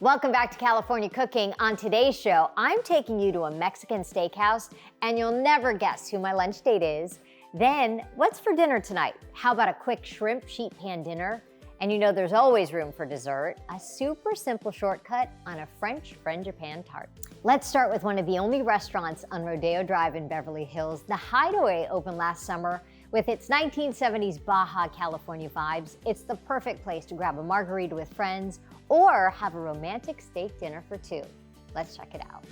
Welcome back to California Cooking. On today's show, I'm taking you to a Mexican steakhouse, and you'll never guess who my lunch date is. Then, what's for dinner tonight? How about a quick shrimp sheet pan dinner? And you know there's always room for dessert, a super simple shortcut on a French Frangipane tart. Let's start with one of the only restaurants on Rodeo Drive in Beverly Hills. The Hideaway opened last summer. With its 1970s Baja California vibes, it's the perfect place to grab a margarita with friends or have a romantic steak dinner for two. Let's check it out.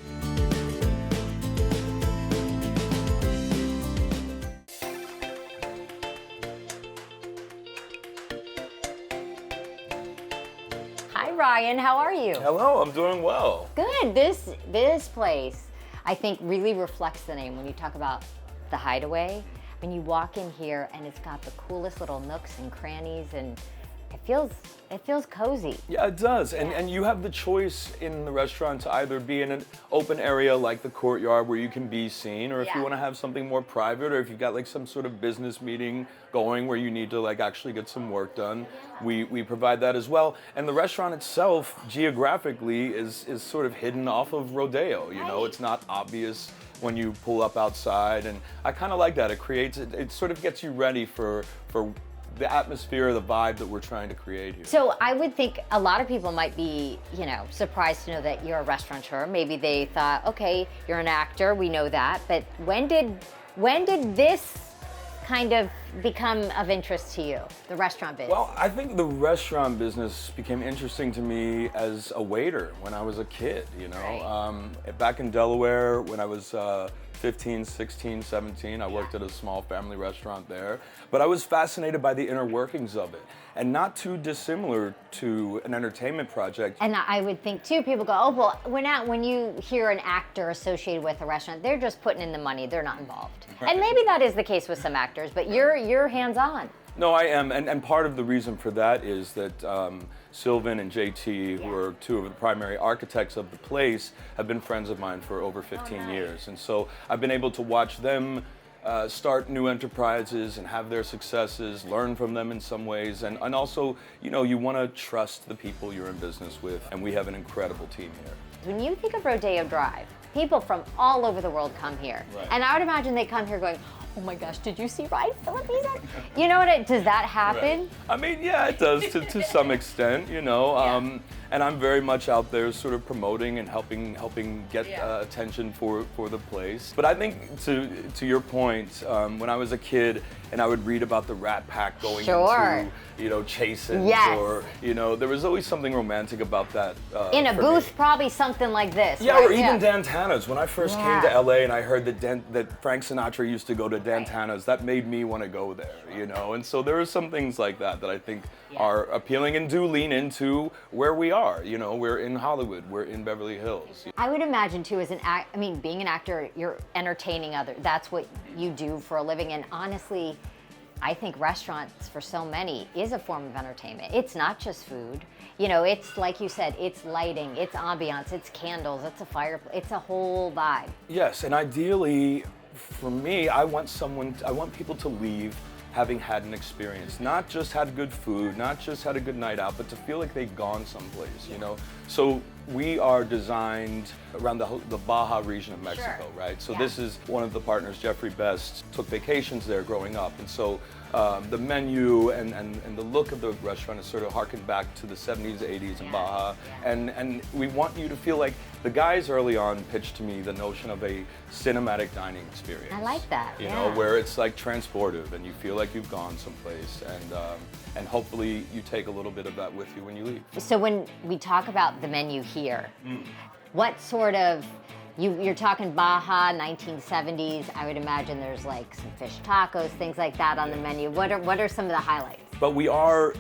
Hi Ryan, how are you? Hello, I'm doing well. Good. This place, I think, really reflects the name when you talk about the Hideaway. When you walk in here and it's got the coolest little nooks and crannies, and it feels cozy. Yeah, it does. And you have the choice in the restaurant to either be in an open area like the courtyard where you can be seen, or if you want to have something more private, or if you've got like some sort of business meeting going where you need to like actually get some work done, we provide that as well. And the restaurant itself geographically is sort of hidden off of Rodeo, you know, it's not obvious when you pull up outside, and I kind of like that. It sort of gets you ready for the atmosphere, the vibe that we're trying to create here. So I would think a lot of people might be, surprised to know that you're a restaurateur. Maybe they thought, okay, you're an actor, we know that, but when did this kind of become of interest to you, the restaurant business? Well, I think the restaurant business became interesting to me as a waiter when I was a kid, you know. Right. Back in Delaware when I was 15, 16, 17, I worked at a small family restaurant there. But I was fascinated by the inner workings of it, and not too dissimilar to an entertainment project. And I would think too, people go, oh, well, when you hear an actor associated with a restaurant, they're just putting in the money, they're not involved. Right. And maybe that is the case with some actors, but you're hands-on. No, I am, and part of the reason for that is that Sylvan and JT, who are two of the primary architects of the place, have been friends of mine for over 15 years. And so I've been able to watch them start new enterprises and have their successes, learn from them in some ways, and also, you want to trust the people you're in business with, and we have an incredible team here. When you think of Rodeo Drive, people from all over the world come here. Right. And I would imagine they come here going, oh my gosh, did you see Ryan Phillippe? You know what, does that happen? Right. I mean, yeah, it does to some extent, Yeah. And I'm very much out there sort of promoting and helping get attention for the place. But I think to your point, when I was a kid and I would read about the Rat Pack going into, chases, or, there was always something romantic about that. In a booth, probably something like this. Yeah, right? or even Dantana's. When I first came to LA and I heard that Frank Sinatra used to go to Dantana's, that made me want to go there, And so there are some things like that I think are appealing and do lean into where we are. We're in Hollywood, we're in Beverly Hills. I would imagine too, being an actor, you're entertaining others. That's what you do for a living. And honestly, I think restaurants for so many is a form of entertainment. It's not just food. It's like you said, it's lighting, it's ambiance, it's candles, it's a fireplace, it's a whole vibe. Yes, and ideally, for me, I want people to leave having had an experience, not just had good food, not just had a good night out, but to feel like they've gone someplace, So we are designed around the Baja region of Mexico, right? So this is one of the partners, Jeffrey Best, took vacations there growing up. And so the menu and the look of the restaurant is sort of harkened back to the 70s, 80s in Baja. And we want you to feel like the guys early on pitched to me the notion of a cinematic dining experience. I like that, where it's like transportive and you feel like you've gone someplace, and hopefully you take a little bit of that with you when you leave. So when we talk about the menu here, what sort of, you're talking Baja, 1970s, I would imagine there's like some fish tacos, things like that on the menu. What are some of the highlights? But we are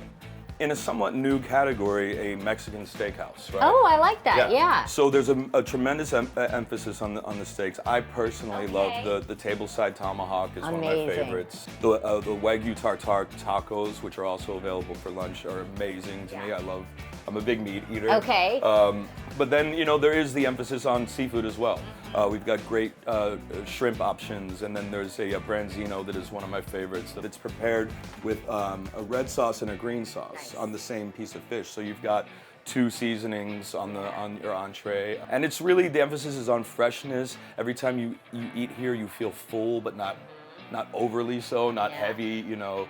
in a somewhat new category, a Mexican steakhouse, right? Oh, I like that, yeah. So there's a tremendous emphasis on the steaks. I personally love the tableside tomahawk is one of my favorites. The Wagyu tartar tacos, which are also available for lunch, are amazing to me. I'm a big meat eater. Okay. But then, there is the emphasis on seafood as well. We've got great shrimp options, and then there's a branzino that is one of my favorites. That it's prepared with a red sauce and a green sauce on the same piece of fish. So you've got 2 seasonings on your entree, and it's really, the emphasis is on freshness. Every time you eat here, you feel full, but not overly so, not heavy, you know.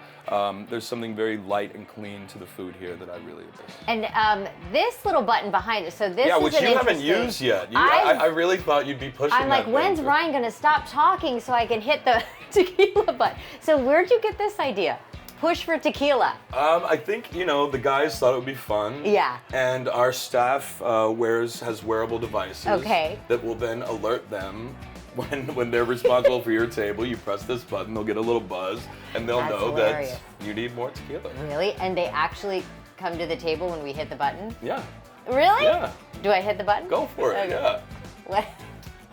There's something very light and clean to the food here that I really appreciate. And this little button behind it, so this is which an you haven't interesting- used yet. I really thought you'd be pushing I'm like, that when's thing. Ryan gonna stop talking so I can hit the tequila button? So where'd you get this idea? Push for tequila. I think, you know, the guys thought it would be fun. Yeah. And our staff has wearable devices. Okay. That will then alert them when they're responsible for your table. You press this button, they'll get a little buzz, and they'll That's know hilarious. that you need more tequila. Really? And they actually come to the table when we hit the button? Yeah. Really? Yeah. Do I hit the button? Go for it, Okay. yeah. What?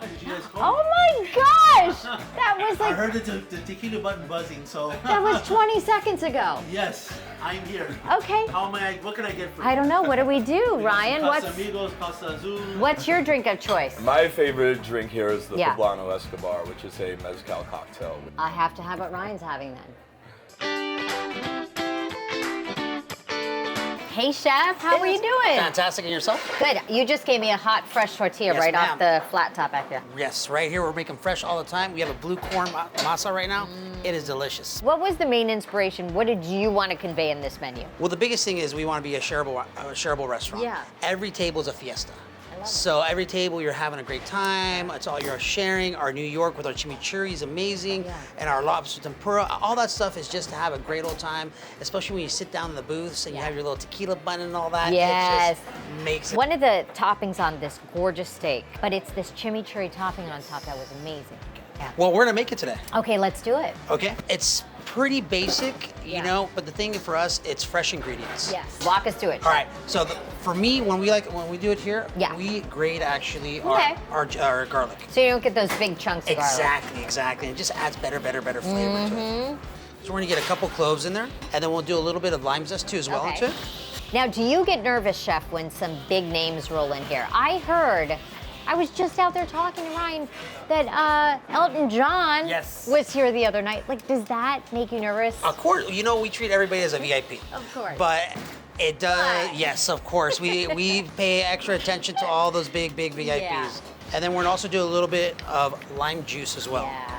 Hi, did you guys call? Oh my gosh! That was I like, heard the tequila button buzzing, so. that was 20 seconds ago. Yes, I'm here. Okay. What can I get for you? I don't know, what do we do, Ryan? Casa Azul. What's your drink of choice? My favorite drink here is the Yeah. Poblano Escobar, which is a mezcal cocktail. I have to have what Ryan's having then. Hey chef, how are you doing? Fantastic, and yourself? Good. You just gave me a hot, fresh tortilla Yes, right off ma'am. the flat top back there. Yes, right here we're making fresh all the time. We have a blue corn masa right now. Mm. It is delicious. What was the main inspiration? What did you want to convey in this menu? Well, the biggest thing is we want to be a shareable restaurant. Yeah. Every table is a fiesta. I love it. So every table you're having a great time. It's all you're sharing. Our New York with our chimichurri is amazing, Yeah. and our lobster tempura. All that stuff is just to have a great old time, especially when you sit down in the booths and you Yeah. have your little tequila bun and all that. Yes. It just makes it. One of the toppings on this gorgeous steak, but it's this chimichurri topping on top that was amazing. Yeah. Well, we're gonna make it today. Okay, let's do it. Okay, it's pretty basic, Yeah. you know, but the thing for us, it's fresh ingredients. Yes. Walk us through it. All right. So for me, when we do it here, Yeah. we grate actually Okay. our garlic. So you don't get those big chunks of garlic. Exactly. It just adds better flavor to it. So we're gonna get a couple cloves in there, and then we'll do a little bit of lime zest too as well Okay. into it. Now, do you get nervous, chef, when some big names roll in here? I heard, I was just out there talking to Ryan, that Elton John Yes. was here the other night. Like, does that make you nervous? Of course, you know we treat everybody as a VIP. Of course. But it does. But- Yes, of course. We pay extra attention to all those big VIPs. Yeah. And then we're gonna also do a little bit of lime juice as well. Yeah.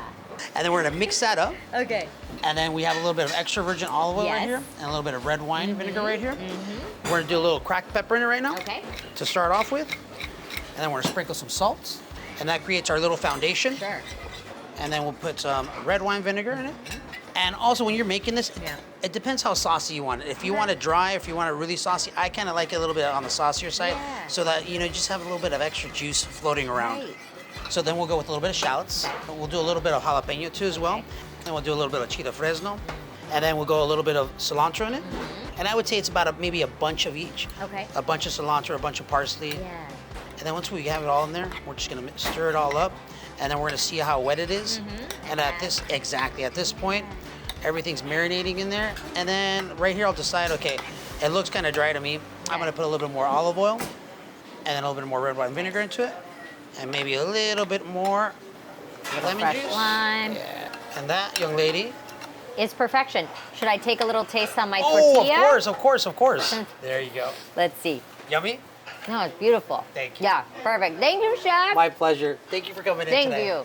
And then we're gonna mix that up. Okay. And then we have a little bit of extra virgin olive oil right Yes. here, and a little bit of red wine vinegar right here. We're gonna do a little cracked pepper in it right now Okay. to start off with. And then we're gonna sprinkle some salt, and that creates our little foundation. Sure. And then we'll put some red wine vinegar in it. And also when you're making this, Yeah. it depends how saucy you want it. If you want it dry, if you want it really saucy, I kind of like it a little bit on the saucier side, Yeah. so that you just have a little bit of extra juice floating around. Right. So then we'll go with a little bit of shallots. We'll do a little bit of jalapeno too as well. Okay. And we'll do a little bit of chile fresno. And then we'll go a little bit of cilantro in it. And I would say it's about maybe a bunch of each. Okay. A bunch of cilantro, a bunch of parsley. Yeah. And then once we have it all in there, we're just gonna stir it all up. And then we're gonna see how wet it is. And at this point, everything's marinating in there. And then right here, I'll decide, okay, it looks kind of dry to me. I'm gonna put a little bit more olive oil and then a little bit more red wine vinegar into it. And maybe a little bit more lemon Fresh juice. lime. Yeah. And that, young lady. It's perfection. Should I take a little taste on my Oh, tortilla? of course. There you go. Let's see. Yummy? No, it's beautiful. Thank you. Yeah, perfect. Thank you, chef. My pleasure. Thank you for coming in Thank today. you.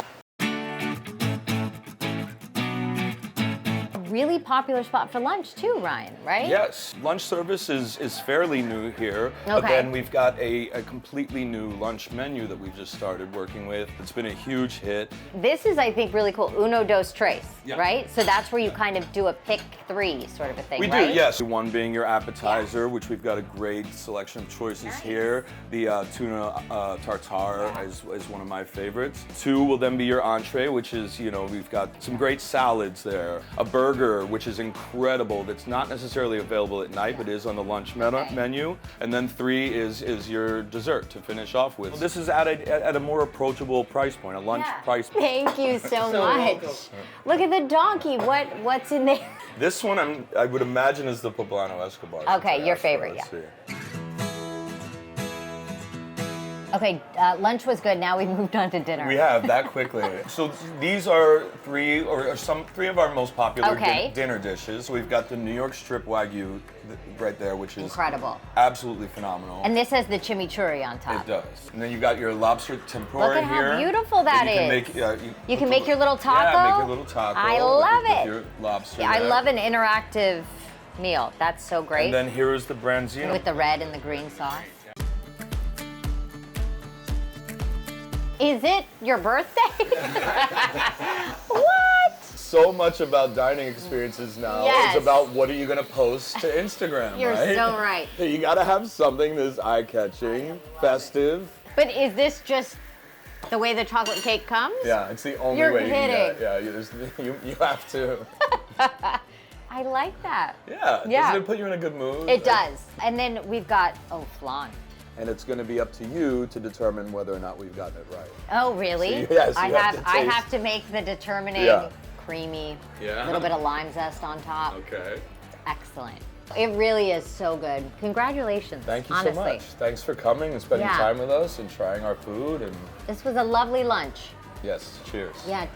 A really popular spot for lunch too, Ryan, right? Yes, lunch service is fairly new here, but Okay. then we've got a completely new lunch menu that we've just started working with. It's been a huge hit. This is, I think, really cool. Uno, dos, tres, Yeah. right? So that's where you kind of do a pick three sort of a thing, We right? do, yes. One being your appetizer, which we've got a great selection of choices here. The tuna tartare is one of my favorites. 2 will then be your entree, which is, we've got some great salads there. A burger, which is incredible, that's not necessarily available at night, but is on the lunch menu. And then 3 is your dessert to finish off with. This is at a more approachable price point, a lunch Yeah. price point. Thank you so much. Look at the donkey. What's in there? This one I would imagine is the Poblano Escobar. Okay, since I your asked for favorite, it. yeah. Let's see. Okay, lunch was good. Now we moved on to dinner. We have that quickly. So these are three of our most popular dinner dishes. So we've got the New York strip wagyu right there, which is incredible, absolutely phenomenal. And this has the chimichurri on top. It does. And then you've got your lobster tempura Look at here. how beautiful that is. You can make your little taco. Yeah, make your little taco. I love it. With your lobster. Yeah, I love an interactive meal. That's so great. And then here is the branzino. With the red and the green sauce. Is it your birthday? What? So much about dining experiences now Yes. is about what are you going to post to Instagram, You're right? so right. You got to have something that's eye-catching, festive. But is this just the way the chocolate cake comes? Yeah, it's the only You're way you can get kidding. it. Yeah, you have to. I like that. Yeah. Yeah. Doesn't it put you in a good mood? It does. And then we've got, flan. And it's going to be up to you to determine whether or not we've gotten it right. Oh, really? So yes, you I have to taste. have to make the determining creamy, Yeah. little bit of lime zest on top. Okay. Excellent. It really is so good. Congratulations. Thank you honestly. so much. Thanks for coming and spending Yeah. time with us and trying our food. And This was a lovely lunch. yes, cheers. Yeah.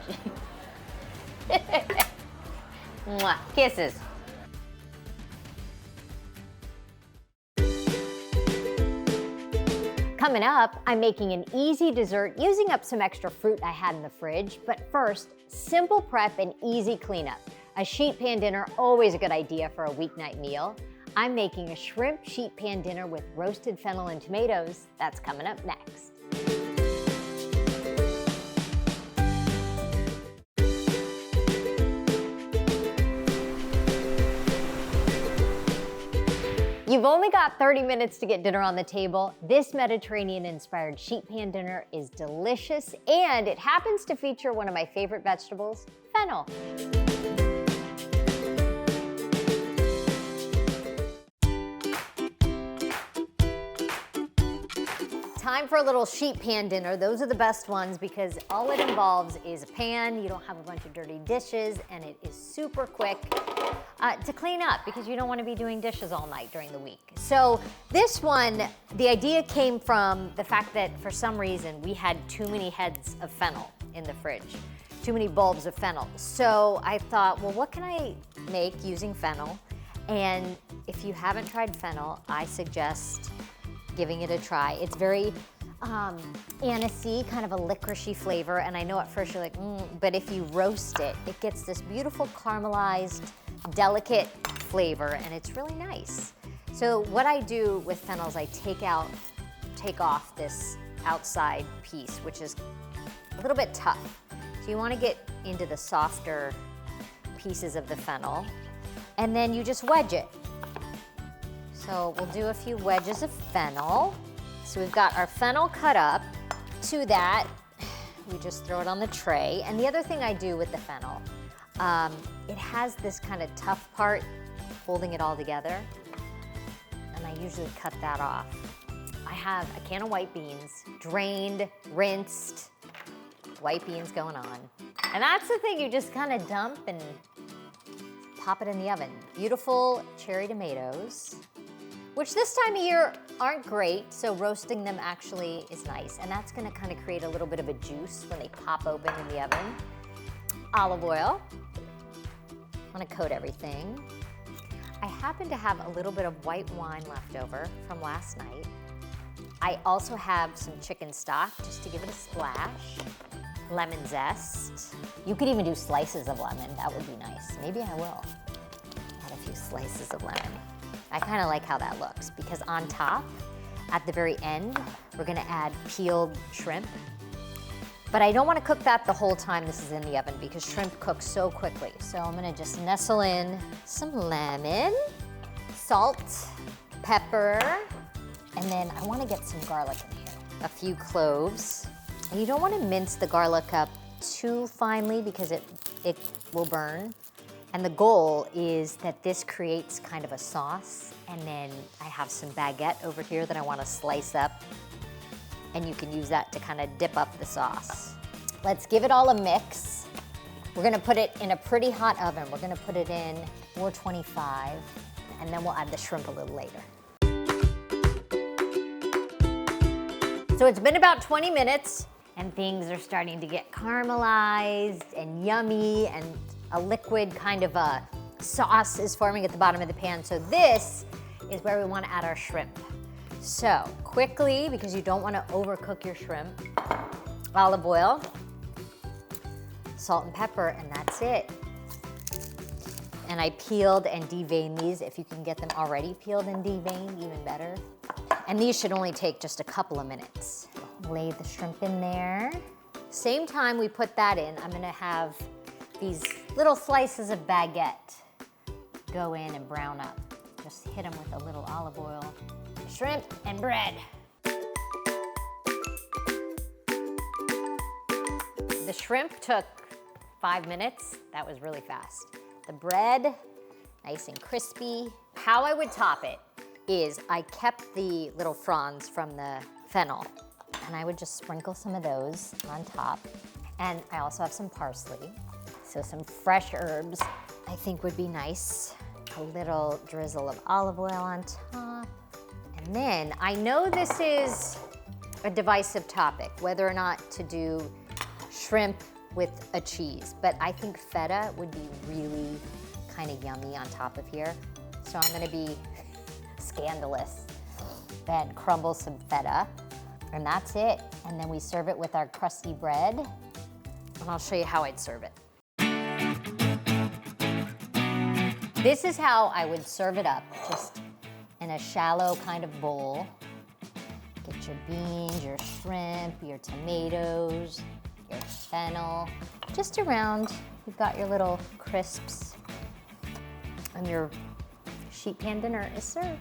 Mwah. Kisses. Coming up, I'm making an easy dessert using up some extra fruit I had in the fridge. But first, simple prep and easy cleanup. A sheet pan dinner, always a good idea for a weeknight meal. I'm making a shrimp sheet pan dinner with roasted fennel and tomatoes. That's coming up next. You've only got 30 minutes to get dinner on the table. This Mediterranean-inspired sheet pan dinner is delicious, and it happens to feature one of my favorite vegetables, fennel. Time for a little sheet pan dinner. Those are the best ones because all it involves is a pan, you don't have a bunch of dirty dishes, and it is super quick to clean up because you don't want to be doing dishes all night during the week. So this one, the idea came from the fact that for some reason we had too many heads of fennel in the fridge, too many bulbs of fennel. So I thought, well, what can I make using fennel? And if you haven't tried fennel, I suggest giving it a try. It's very anisey, kind of a licoricey flavor, and I know at first you're like, but if you roast it, it gets this beautiful caramelized, delicate flavor, and it's really nice. So what I do with fennel is I take off this outside piece, which is a little bit tough. So you want to get into the softer pieces of the fennel, and then you just wedge it. So we'll do a few wedges of fennel. So we've got our fennel cut up. To that, we just throw it on the tray. And the other thing I do with the fennel, it has this kind of tough part holding it all together. And I usually cut that off. I have a can of white beans, drained, rinsed, white beans going on. And that's the thing, you just kind of dump and pop it in the oven. Beautiful cherry tomatoes, which this time of year aren't great, so roasting them actually is nice. And that's gonna kind of create a little bit of a juice when they pop open in the oven. Olive oil. I'm gonna coat everything. I happen to have a little bit of white wine left over from last night. I also have some chicken stock, just to give it a splash. Lemon zest. You could even do slices of lemon, that would be nice. Maybe I will add a few slices of lemon. I kind of like how that looks because on top, at the very end, we're gonna add peeled shrimp. But I don't want to cook that the whole time this is in the oven because shrimp cooks so quickly. So I'm gonna just nestle in some lemon, salt, pepper, and then I want to get some garlic in here. A few cloves. And you don't want to mince the garlic up too finely because it will burn. And the goal is that this creates kind of a sauce, and then I have some baguette over here that I want to slice up, and you can use that to kind of dip up the sauce. Let's give it all a mix. We're gonna put it in a pretty hot oven. We're gonna put it in 425, and then we'll add the shrimp a little later. So it's been about 20 minutes and things are starting to get caramelized and yummy, and a liquid kind of a sauce is forming at the bottom of the pan. So this is where we want to add our shrimp. So quickly, because you don't want to overcook your shrimp, olive oil, salt and pepper, and that's it. And I peeled and deveined these. If you can get them already peeled and deveined, even better. And these should only take just a couple of minutes. Lay the shrimp in there. Same time we put that in, I'm gonna have these little slices of baguette go in and brown up. Just hit them with a little olive oil. Shrimp and bread. The shrimp took 5 minutes. That was really fast. The bread, nice and crispy. How I would top it is I kept the little fronds from the fennel, and I would just sprinkle some of those on top. And I also have some parsley, so some fresh herbs I think would be nice. A little drizzle of olive oil on top. And then I know this is a divisive topic, whether or not to do shrimp with a cheese, but I think feta would be really kind of yummy on top of here. So I'm gonna be scandalous. Then crumble some feta, and that's it. And then we serve it with our crusty bread, and I'll show you how I'd serve it. This is how I would serve it up, just in a shallow kind of bowl. Get your beans, your shrimp, your tomatoes, your fennel, just around. You've got your little crisps, and your sheet pan dinner is served.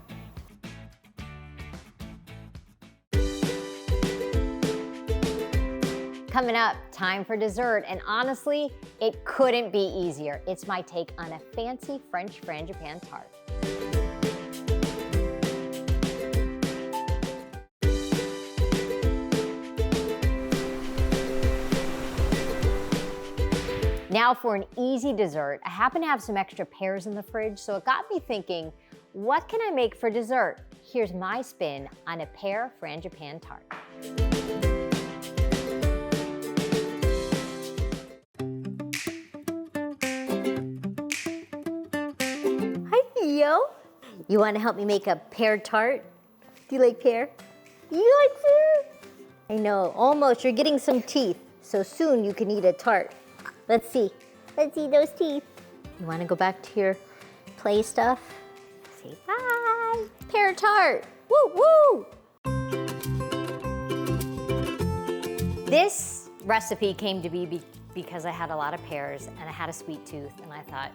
Coming up, time for dessert, and honestly, it couldn't be easier. It's my take on a fancy French Frangipane tart. Now for an easy dessert, I happen to have some extra pears in the fridge, so it got me thinking, what can I make for dessert? Here's my spin on a pear Frangipane tart. Hi, Theo. You want to help me make a pear tart? Do you like pear? You like pear? I know, almost. You're getting some teeth, so soon you can eat a tart. Let's see. Let's see those teeth. You want to go back to your play stuff? Say bye. Pear tart. Woo, woo. This recipe came to be because I had a lot of pears and I had a sweet tooth, and I thought,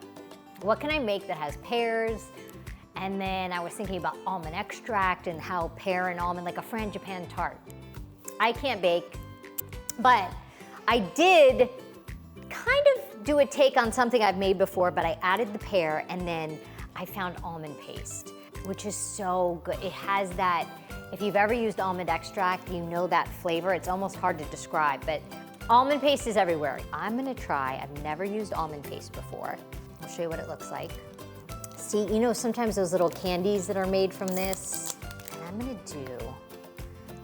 what can I make that has pears? And then I was thinking about almond extract and how pear and almond, like a frangipane tart. I can't bake, but I did kind of do a take on something I've made before, but I added the pear and then I found almond paste, which is so good. It has that, if you've ever used almond extract, you know that flavor. It's almost hard to describe, but almond paste is everywhere. I'm gonna try, I've never used almond paste before. I'll show you what it looks like. See, you know sometimes those little candies that are made from this, and I'm gonna do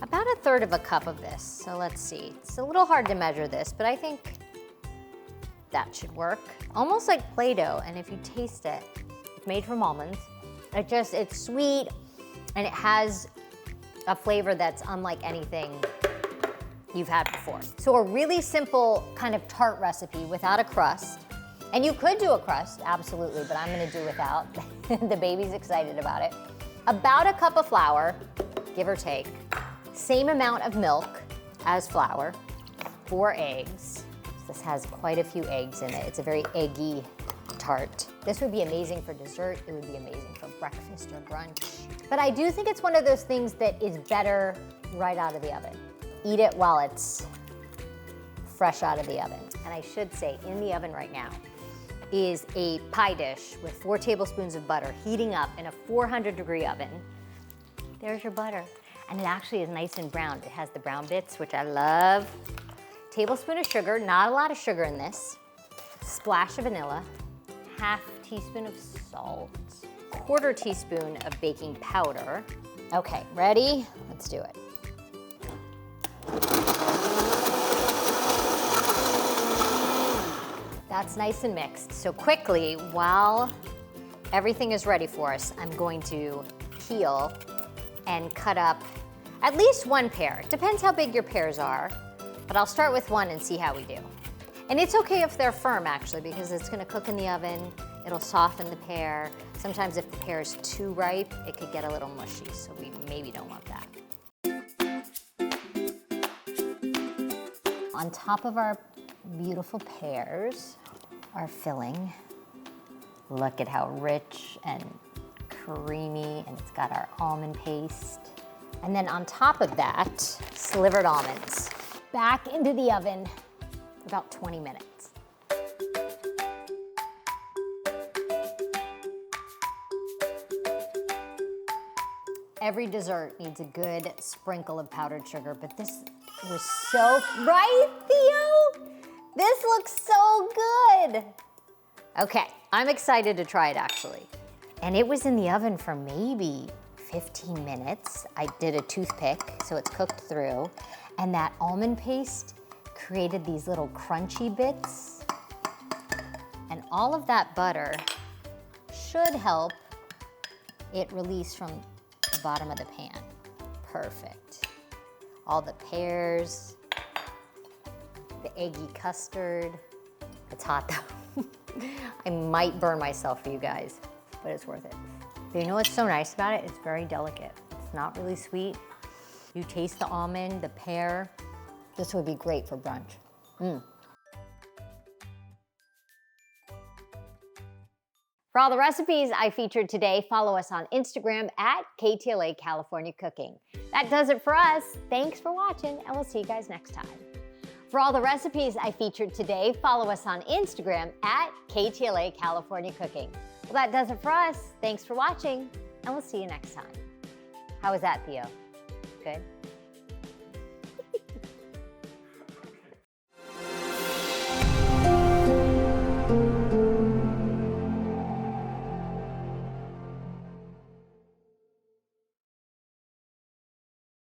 about 1/3 cup of this. So let's see, it's a little hard to measure this, but I think that should work. Almost like Play-Doh, and if you taste it, it's made from almonds. It's sweet, and it has a flavor that's unlike anything you've had before. So a really simple kind of tart recipe without a crust. And you could do a crust, absolutely, but I'm gonna do without. The baby's excited about it. About 1 cup of flour, give or take. Same amount of milk as flour. 4 eggs. This has quite a few eggs in it. It's a very eggy tart. This would be amazing for dessert. It would be amazing for breakfast or brunch. But I do think it's one of those things that is better right out of the oven. Eat it while it's fresh out of the oven. And I should say, in the oven right now is a pie dish with 4 tablespoons of butter heating up in a 400-degree oven. There's your butter. And it actually is nice and brown. It has the brown bits, which I love. Tablespoon of sugar, not a lot of sugar in this. Splash of vanilla, 1/2 teaspoon of salt, 1/4 teaspoon of baking powder. Okay, ready? Let's do it. That's nice and mixed. So quickly, while everything is ready for us, I'm going to peel and cut up at least one pear. It depends how big your pears are, but I'll start with one and see how we do. And it's okay if they're firm actually, because it's gonna cook in the oven, it'll soften the pear. Sometimes if the pear is too ripe, it could get a little mushy, so we maybe don't want that. On top of our beautiful pears, our filling. Look at how rich and creamy, and it's got our almond paste. And then on top of that, slivered almonds. Back into the oven for about 20 minutes. Every dessert needs a good sprinkle of powdered sugar, but this was so, right, Theo? This looks so good. Okay, I'm excited to try it actually. And it was in the oven for maybe 15 minutes. I did a toothpick, so it's cooked through. And that almond paste created these little crunchy bits. And all of that butter should help it release from the bottom of the pan. Perfect. All the pears, the eggy custard. It's hot though. I might burn myself for you guys, but it's worth it. But you know what's so nice about it? It's very delicate. It's not really sweet. You taste the almond, the pear. This would be great for brunch. For all the recipes I featured today, follow us on Instagram at KTLA California Cooking. That does it for us. Thanks for watching, and we'll see you guys next time. For all the recipes I featured today, follow us on Instagram at KTLA California Cooking. Well, that does it for us. Thanks for watching, and we'll see you next time. How was that, Theo? Good?